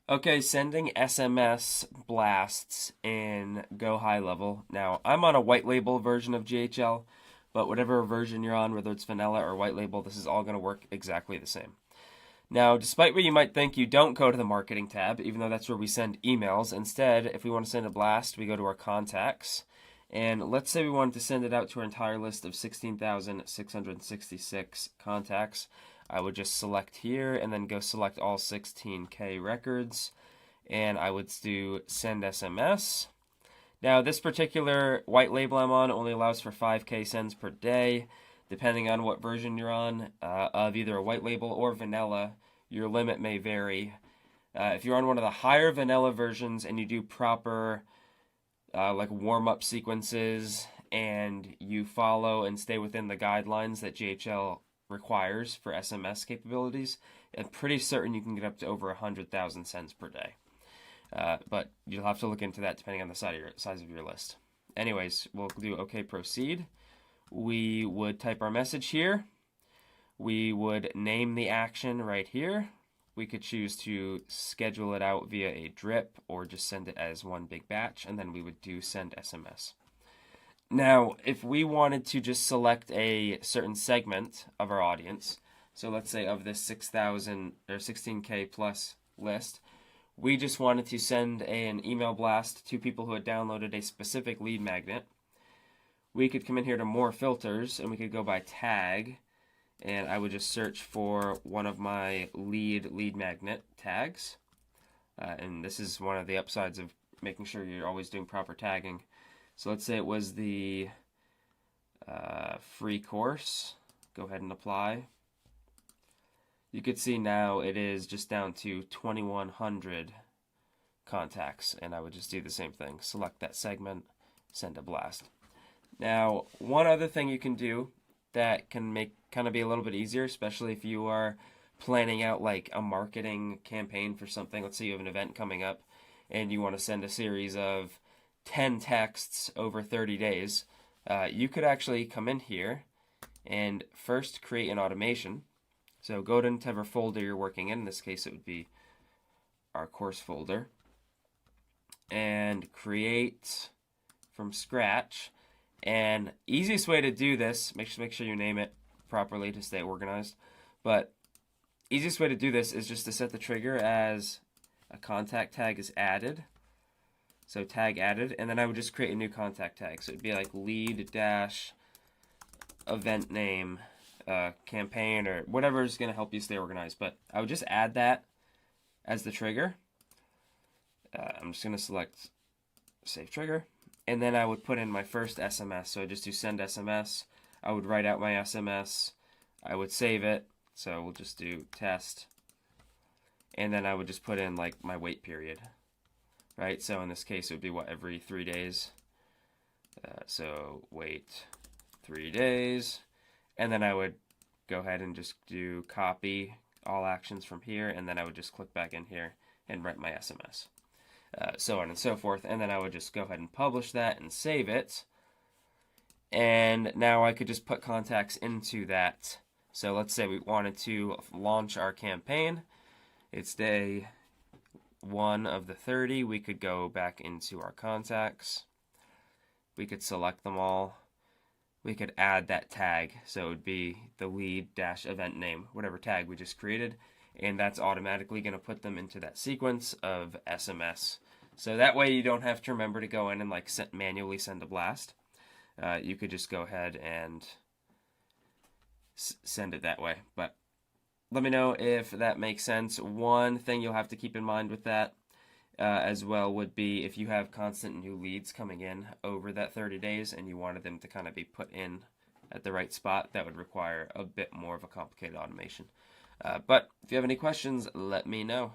Okay, sending SMS blasts in GoHighLevel. Now, I'm on a white label version of GHL, but whatever version you're on, whether it's vanilla or white label, this is all going to work exactly the same. Now, despite what you might think, you don't go to the marketing tab, even though that's where we send emails. Instead, if we want to send a blast, we go to our contacts. And let's say we wanted to send it out to our entire list of 16,666 contacts. I would just select here and then go select all 16K records. And I would do send SMS. Now, this particular white label I'm on only allows for 5K sends per day. Depending on what version you're on, of either a white label or vanilla, your limit may vary. If you're on one of the higher vanilla versions and you do proper like warm-up sequences and you follow and stay within the guidelines that GHL requires for SMS capabilities, I'm pretty certain you can get up to over 100,000 sends per day. But you'll have to look into that depending on the size of your list. Anyways, we'll do OK, proceed. We would type our message here. We would name the action right here. We could choose to schedule it out via a drip or just send it as one big batch, and then we would do send SMS. Now, if we wanted to just select a certain segment of our audience, so let's say of this 6,000 or 16K plus list, we just wanted to send an email blast to people who had downloaded a specific lead magnet. We could come in here to more filters and we could go by tag, and I would just search for one of my lead magnet tags. And this is one of the upsides of making sure you're always doing proper tagging. So let's say it was the free course. Go ahead and apply. You could see now it is just down to 2,100 contacts, and I would just do the same thing. Select that segment, send a blast. Now, one other thing you can do that can make kind of be a little bit easier, especially if you are planning out like a marketing campaign for something. Let's say you have an event coming up and you want to send a series of 10 texts over 30 days. You could actually come in here and first create an automation. So go to whatever folder you're working in this case it would be our course folder, and create from scratch. And easiest way to do this, make sure you name it properly to stay organized, but easiest way to do this is just to set the trigger as a contact tag is added. So tag added, and then I would just create a new contact tag. So it'd be like lead dash event name campaign or whatever is going to help you stay organized. But I would just add that as the trigger. I'm just going to select save trigger. And then I would put in my first SMS. So I just do send SMS. I would write out my SMS. I would save it. So we'll just do test. And then I would just put in like my wait period. Right? So in this case, it would be what, every 3 days. So wait 3 days. And then I would go ahead and just do copy all actions from here. And then I would just click back in here and write my SMS. So on and so forth, and then I would just go ahead and publish that and save it. And now I could just put contacts into that. So let's say we wanted to launch our campaign. It's day 1 of the 30. We could go back into our contacts. We could select them all. We could add that tag. So it would be the lead dash event name, whatever tag we just created. And that's automatically going to put them into that sequence of SMS. So that way you don't have to remember to go in and like manually send a blast. You could just go ahead and send it that way. But let me know if that makes sense. One thing you'll have to keep in mind with that as well would be if you have constant new leads coming in over that 30 days and you wanted them to kind of be put in at the right spot, that would require a bit more of a complicated automation. But if you have any questions, let me know.